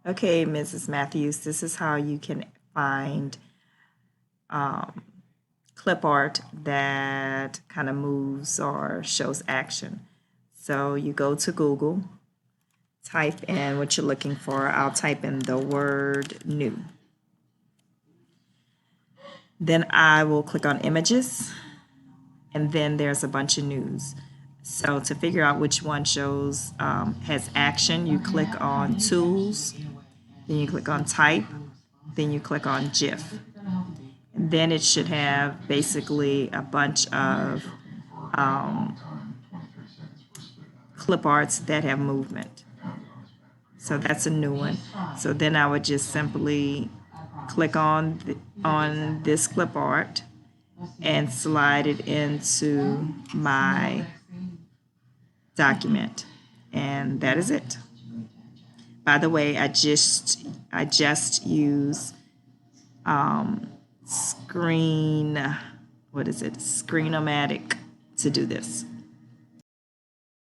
Okay, Mrs. Matthews, this is how you can find clip art that kind of moves or shows action. So you go to Google, type in what you're looking for. I'll type in the word new. Then I will click on images, and then there's a bunch of news. So to figure out which one shows has action, you click on tools, then you click on type, then you click on GIF. And then it should have basically a bunch of clip arts that have movement. So that's a new one. So then I would just simply click on this clip art and slide it into my document. And that is it. By the way, I just use Screenomatic to do this.